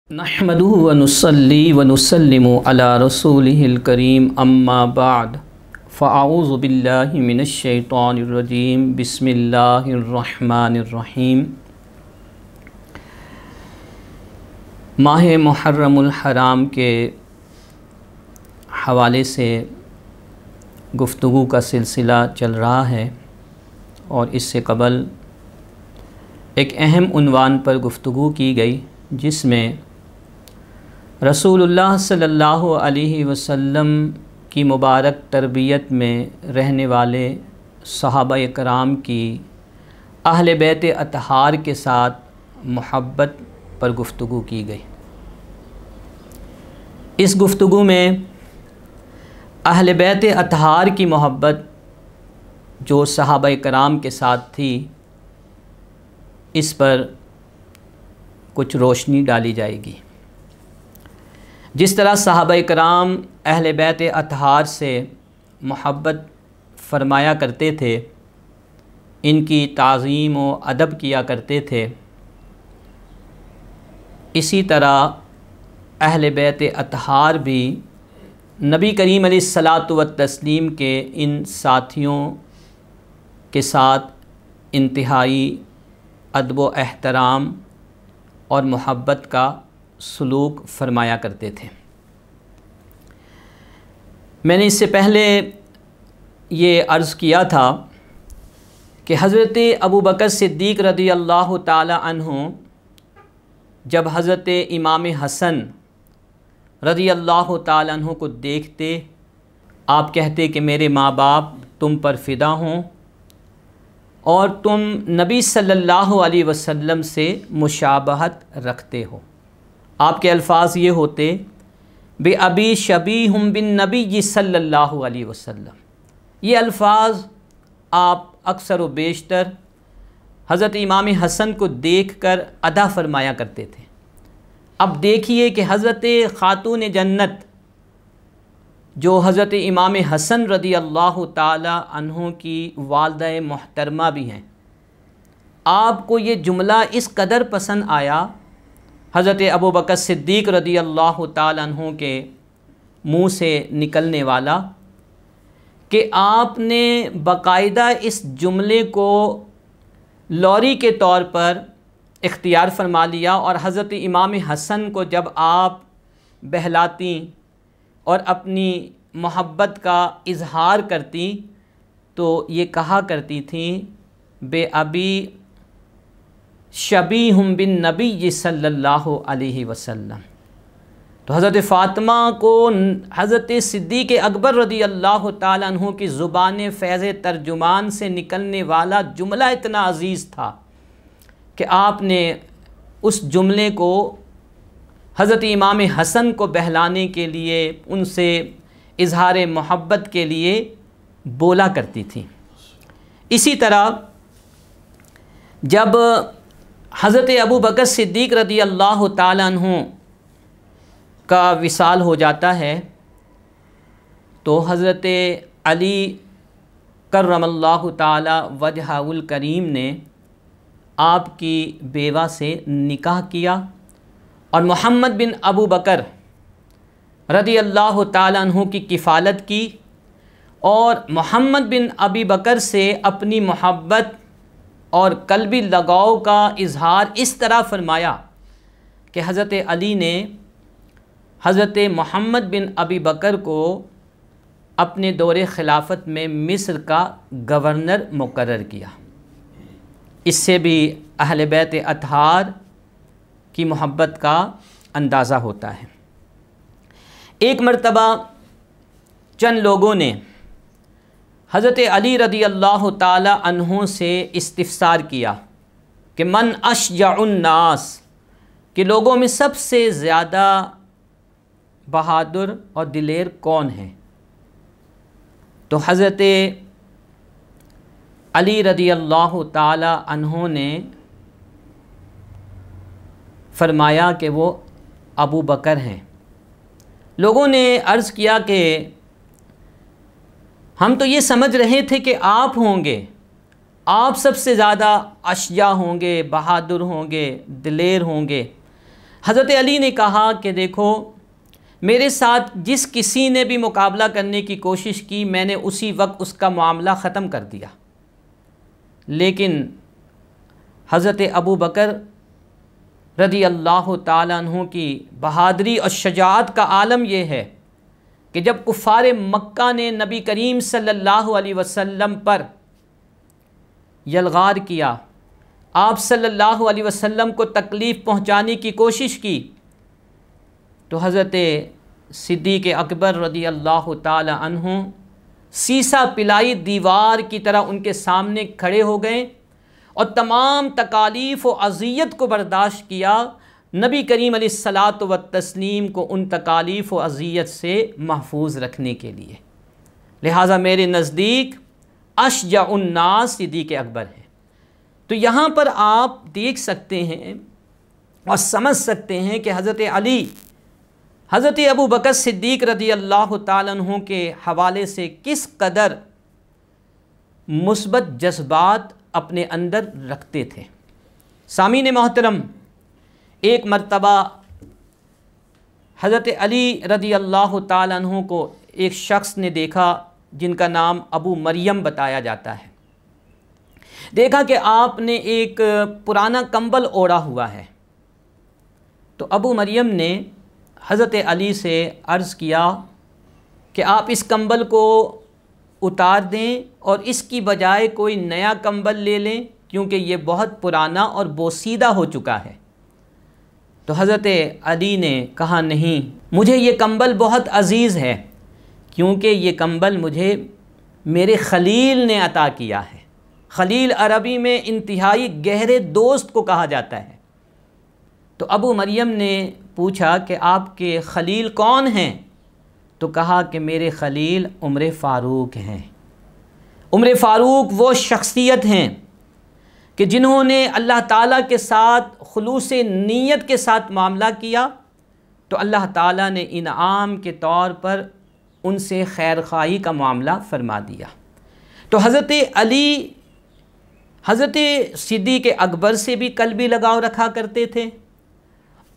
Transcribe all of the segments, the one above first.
नहमदुहु व नुसल्ली व नुसल्लिमु अला रसूलिहिल करीम अम्मा बाद फ़अऊज़ु बिल्लाहि मिनश शैतानिर रजीम बिस्मिल्लाहिर रहमानिर रहीम। माह मुहर्रमुल हराम के हवाले से गुफ्तगू का सिलसिला चल रहा है और इससे कबल एक अहम उन्वान पर गुफ्तगू की गई जिसमें रसूलुल्लाह सल्लल्लाहु अलैहि वसल्लम की मुबारक तरबियत में रहने वाले सहाबा कराम की अहले बैत अतहार के साथ मोहब्बत पर गुफ्तगू की गई। इस गुफ्तगू में अहले बैत अतहार की मोहब्बत जो सहाबा कराम के साथ थी, इस पर कुछ रोशनी डाली जाएगी। जिस तरह सहाबा कराम अहले बैत अतहार से मोहब्बत फरमाया करते थे, इनकी ताज़ीम व अदब किया करते थे, इसी तरह अहले बैत अतहार भी नबी करीम अलैहिस्सलातु व तस्लीम के इन साथियों के साथ इंतहाई अदब व एहतराम और मोहब्बत का सलूक फरमाया करते थे। मैंने इससे पहले ये अर्ज़ किया था कि हज़रत अबू बकर सिद्दीक़ रज़ी अल्लाह ताला अन्हु जब हज़रत इमाम हसन रज़ी अल्लाह ताला अन्हु को देखते, आप कहते कि मेरे माँ बाप तुम पर फ़िदा हों और तुम नबी सल्लल्लाहु अलैहि वसल्लम से मुशाबहत रखते हो। आपके अल्फाज ये होते बे अबी शबीहुम बिन नबी सल्लल्लाहु अलैहि वसल्लम। ये अल्फाज आप अक्सर व बेशतर हज़रत इमाम हसन को देखकर अदा फरमाया करते थे। अब देखिए कि हज़रत ख़ातून जन्नत जो हज़रत इमाम हसन रज़ी अल्लाह ताला अन्हों की वालिदा मोहतरमा भी हैं, आपको ये जुमला इस कदर पसंद आया हज़रत अबू बकर सिद्दीक़ रज़ी अल्लाह ताला अन्हों के मुँह से निकलने वाला कि आपने बाकायदा इस जुमले को लौरी के तौर पर इख्तियार फरमा लिया और हज़रत इमाम हसन को जब आप बहलाती और अपनी मोहब्बत का इजहार करती तो ये कहा करती थी बे अबी शबीहुम बिन नबी सल्लल्लाहु अलैहि वसल्लम। तो हज़रत फ़ातिमा को हज़रत सिद्दीक़ अकबर रज़ी अल्लाह ताला अन्हु की ज़ुबान फ़ैज़ तर्जुमान से निकलने वाला जुमला इतना अज़ीज़ था कि आपने उस जुमले को हज़रत इमाम हसन को बहलाने के लिए, उनसे इजहार मोहब्बत के लिए बोला करती थी। इसी तरह जब हज़रत अबू बकर सिद्दीक़ रज़ी अल्लाह ताला अन्हु का विसाल हो जाता है तो हज़रत अली कर्रमल्लाहु ताला वजहुल करीम ने आपकी बेवा से निकाह किया और मोहम्मद बिन अबू बकर रज़ी अल्लाह ताला अन्हु की किफ़ालत की और मोहम्मद बिन अबी बकर से अपनी मोहब्बत और कल्बी लगाव का इजहार इस तरह फरमाया कि हज़रत अली ने हज़रत मोहम्मद बिन अबी बकर को अपने दौरे ख़िलाफ़त में मिस्र का गवर्नर मुकर्रर किया। इससे भी अहले बैत अतहार की मोहब्बत का अंदाज़ा होता है। एक मरतबा चंद लोगों ने हज़रत अली रज़ी अल्लाह ताला अन्हों से इस्तिफ़सार किया कि मन अशजउन नास, कि लोगों में सबसे ज़्यादा बहादुर और दिलेर कौन है। तो हज़रत अली रज़ी अल्लाह ताला अन्हों ने फरमाया कि वो अबू बकर हैं। लोगों ने अर्ज़ किया कि हम तो ये समझ रहे थे कि आप होंगे, आप सबसे ज़्यादा अशजा होंगे, बहादुर होंगे, दिलेर होंगे। हज़रत अली ने कहा कि देखो, मेरे साथ जिस किसी ने भी मुकाबला करने की कोशिश की, मैंने उसी वक्त उसका मामला ख़त्म कर दिया। लेकिन हज़रत अबू बकर रदी अल्लाह ताला अन्हु की बहादरी और शजाअत का आलम यह है कि जब कुफ़ार मक्का ने नबी करीम सल्लल्लाहु अलैहि वसल्लम पर यलगार किया, आप सल्लल्लाहु अलैहि वसल्लम को तकलीफ़ पहुँचाने की कोशिश की, तो हज़रत सिद्दीक़ अकबर रदी अल्लाह ताला अन्हु सीसा पिलाई दीवार की तरह उनके सामने खड़े हो गए और तमाम तकालीफ़ व अज़ियत को बर्दाश्त किया, नबी करीम अलैहिस्सलातु व तस्लीम को उन तकालीफ़ व अज़ियत से महफूज रखने के लिए। लिहाजा मेरे नज़दीक अशजाउन्नास सिद्दीक़ अकबर है। तो यहाँ पर आप देख सकते हैं और समझ सकते हैं कि हज़रत अली, हज़रत अबू बकर सिद्दीक़ रज़ी अल्लाह ताला अन्हु के हवाले से किस कदर मुस्बत जज्बात अपने अंदर रखते थे। सामीन मोहतरम, एक मर्तबा हज़रत अली रज़ी अल्लाह ताला अन्हु को एक शख्स ने देखा जिनका नाम अबू मरियम बताया जाता है। देखा कि आपने एक पुराना कंबल ओढ़ा हुआ है। तो अबू मरियम ने हज़रत अली से अर्ज़ किया कि आप इस कंबल को उतार दें और इसकी बजाय कोई नया कंबल ले लें, क्योंकि ये बहुत पुराना और बोसीदा हो चुका है। तो हज़रत अली ने कहा, नहीं, मुझे ये कंबल बहुत अज़ीज़ है, क्योंकि ये कंबल मुझे मेरे खलील ने अता किया है। खलील अरबी में इंतहाई गहरे दोस्त को कहा जाता है। तो अबू मरियम ने पूछा कि आपके खलील कौन हैं? तो कहा कि मेरे खलील उमर फ़ारूक हैं। उमर फ़ारूक वो शख्सियत हैं कि जिन्होंने अल्लाह ताला के साथ खुलूस नीयत के साथ मामला किया, तो अल्लाह ताला ने इनाम के तौर पर उनसे खैर खाई का मामला फ़रमा दिया। तो हज़रत अली हज़रत सिद्दीक़ अकबर से भी कल्बी लगाव रखा करते थे,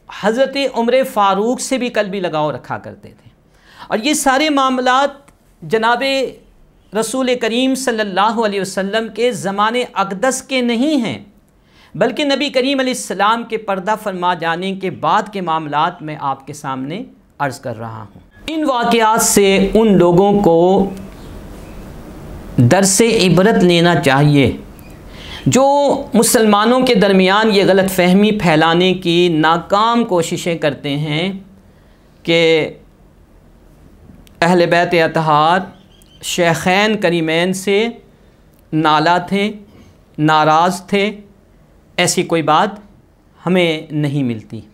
हज़रत उमर फ़ारूक से भी कल्बी लगाव रखा करते थे। और ये सारे मामलात जनाब रसूल करीम सल्लल्लाहु अलैहि वसल्लम के ज़माने अक़दस के नहीं हैं, बल्कि नबी करीम अलैहिस्सलाम के पर्दा फरमा जाने के बाद के मामलात में आपके सामने अर्ज़ कर रहा हूँ। इन वाक़यात से उन लोगों को दरसे इबरत लेना चाहिए जो मुसलमानों के दरमियान ये गलत फ़हमी फैलाने की नाकाम कोशिशें करते हैं कि अहले बैत अतहार शेखैन करीमैन से नाला थे, नाराज़ थे। ऐसी कोई बात हमें नहीं मिलती।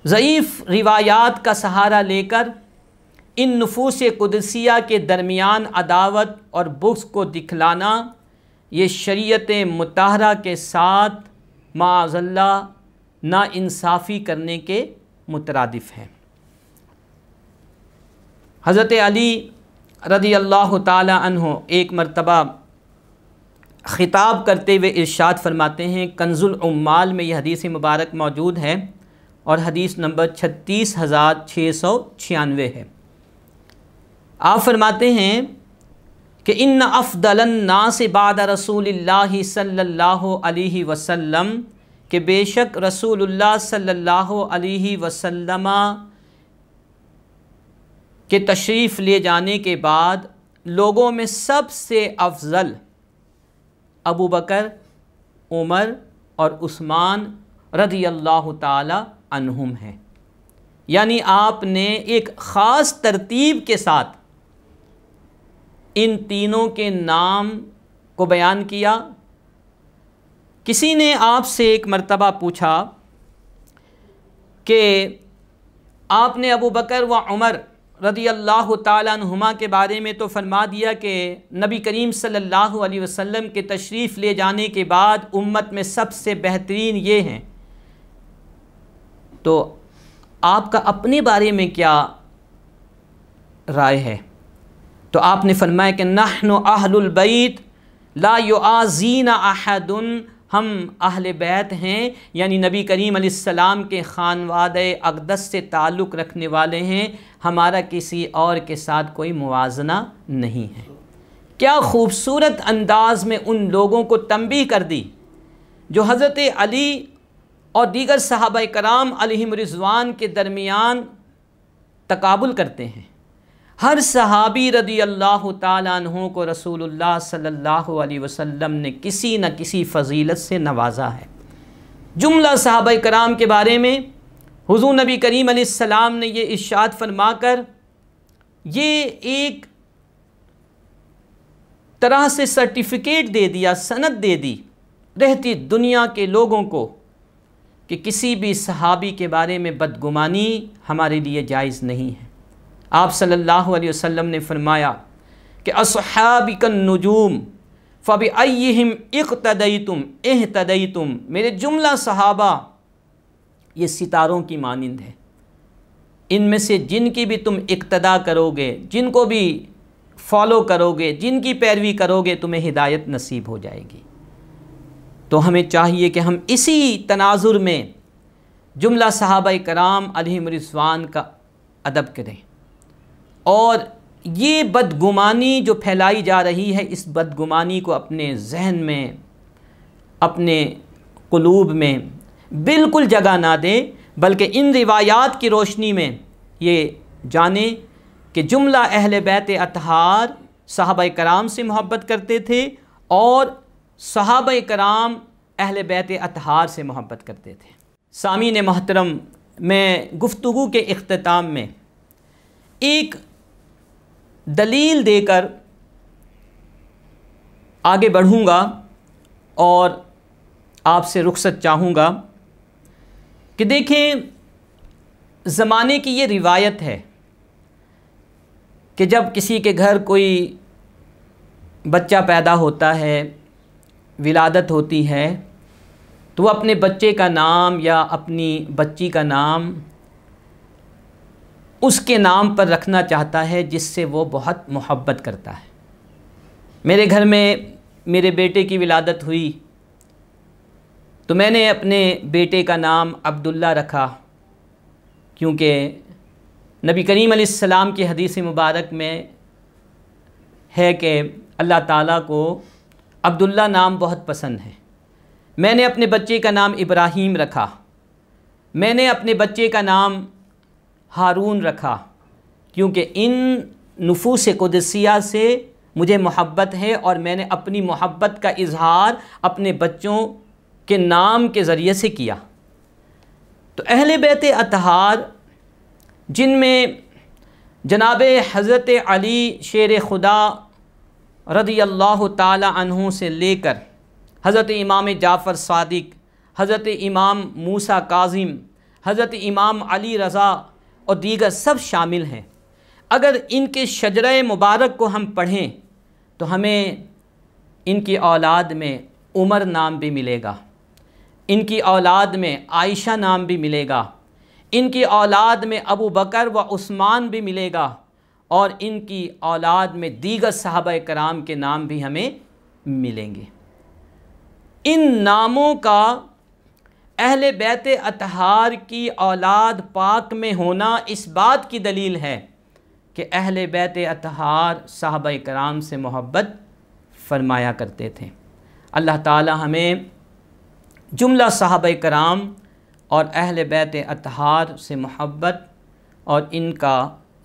ज़ईफ़ रिवायात का सहारा लेकर इन नुफूस कुदसिया के दरमियान अदावत और बुग़्ज़ को दिखलाना ये शरीयत मुताहरा के साथ माअज़ल्लाह नाइंसाफ़ी करने के मुतरादिफ़ है। हज़रत अली रज़ी अल्लाह ताला अन्हु एक मरतबा ख़िताब करते हुए इरशाद फरमाते हैं, कंज़ुल उम्माल में यह हदीस मुबारक मौजूद है और हदीस नंबर 36,696 है। आप फरमाते हैं कि इन्ना अफ़दलन नास बाद रसूलिल्लाहि सल्लल्लाहु अलैहि वसल्लम, कि बेशक रसूलुल्लाह सल्लल्लाहु अलैहि वसल्लम के तशरीफ़ ले जाने के बाद लोगों में सबसे अफजल अबू बकर, उमर और उस्मान रज़ी अल्लाह ताला अन्हुम हैं। यानी आपने एक ख़ास तरतीब के साथ इन तीनों के नाम को बयान किया। किसी ने आपसे एक मर्तबा पूछा कि आपने अबू बकर व उमर रज़ी अल्लाह ताला अन्हुमा के बारे में तो फरमा दिया कि नबी करीम सल्लल्लाहु अलैहि वसल्लम के तशरीफ़ ले जाने के बाद उम्मत में सबसे बेहतरीन ये हैं, तो आपका अपने बारे में क्या राय है? तो आपने फरमाया कि नहनु अहलुल बैत ला युआज़ीना अहदुन हम अहले बैत हैं, यानी नबी करीम अलैहिस्सलाम के खानवादे अक़दस से ताल्लुक़ रखने वाले हैं, हमारा किसी और के साथ कोई मुवाज़ना नहीं है। क्या ख़ूबसूरत अंदाज़ में उन लोगों को तंबीह कर दी जो हज़रत अली और दीगर सहाबाए कराम अलैहिम रिज़वान के दरमियान तकाबुल करते हैं। हर सहाबी रदी अल्लाह ताला अन्हु को रसूलुल्लाह सल्लल्लाहु अलैहि वसल्लम ने किसी न किसी फ़जीलत से नवाजा है। जुमला सहाबाए कराम के बारे में हुज़ूर नबी करीम अलैहिस्सलाम ने ये इरशाद फरमाकर ये एक तरह से सर्टिफिकेट दे दिया, सनद दे दी रहती दुनिया के लोगों को कि किसी भी सहाबी के बारे में बदगुमानी हमारे लिए जायज़ नहीं है। आप सल्लल्लाहु अलैहि वसल्लम ने फरमाया कि अस्हाबिकन नुजूम फ़बिअय्यिहिम इक़्तदैतुम इह्तदैतुम, मेरे जुमला सहाबा ये सितारों की मानिंद है, इनमें से जिनकी भी तुम इक़्तदा करोगे, जिनको भी फॉलो करोगे, जिनकी पैरवी करोगे, तुम्हें हिदायत नसीब हो जाएगी। तो हमें चाहिए कि हम इसी तनाजुर में जुमला सहाबाए कराम अलैहिम रिज़वान का अदब करें और ये बदगुमानी जो फैलाई जा रही है, इस बदगुमानी को अपने जहन में, अपने क़ुलूब में बिल्कुल जगह ना दें, बल्कि इन रिवायात की रोशनी में ये जाने कि जुमला अहले बैत अतहार सहाबाए कराम से मोहब्बत करते थे और सहाबाए कराम अहले बैत अतहार से मोहब्बत करते थे। सामीन मोहतरम, मैं गुफ्तगू के इख्तिताम में एक दलील देकर आगे बढ़ूँगा और आपसे रुखसत चाहूँगा कि देखें, ज़माने की ये रिवायत है कि जब किसी के घर कोई बच्चा पैदा होता है, विलादत होती है, तो वह अपने बच्चे का नाम या अपनी बच्ची का नाम उसके नाम पर रखना चाहता है जिससे वो बहुत मोहब्बत करता है। मेरे घर में मेरे बेटे की विलादत हुई तो मैंने अपने बेटे का नाम अब्दुल्ला रखा, क्योंकि नबी करीम अलैहिस्सलाम की हदीस मुबारक में है कि अल्लाह ताला को अब्दुल्ला नाम बहुत पसंद है। मैंने अपने बच्चे का नाम इब्राहीम रखा, मैंने अपने बच्चे का नाम हारून रखा, क्योंकि इन नुफूस कुदसिया से मुझे मोहब्बत है और मैंने अपनी मोहब्बत का इजहार अपने बच्चों के नाम के ज़रिए से किया। तो अहले बैत अतहार, जिनमें जनाब हज़रत अली शेर खुदा रज़ी अल्लाह ताला अन्हु से लेकर हज़रत इमाम जाफ़र सादिक, हज़रत इमाम मूसा काज़िम, हज़रत इमाम अली रज़ा और दीगर सब शामिल हैं। अगर इनके शजरे मुबारक को हम पढ़ें तो हमें इनकी औलाद में उमर नाम भी मिलेगा, इनकी औलाद में आयशा नाम भी मिलेगा, इनकी औलाद में अबू बकर व उस्मान भी मिलेगा और इनकी औलाद में दीगर सहाबाए कराम के नाम भी हमें मिलेंगे। इन नामों का अहले बैत अतहार की औलाद पाक में होना इस बात की दलील है कि अहले बैत अतहार सहाबाए कराम से मोहब्बत फरमाया करते थे। अल्लाह ताला हमें जुमला सहाबाए कराम और अहले बैत अतहार से मोहब्बत और इनका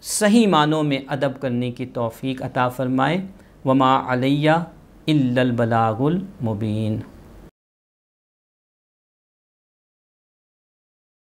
सही मानों में अदब करने की तौफ़ीक़ अता फ़रमाए। वमा अलैया इल्लल बलागुल मुबीन।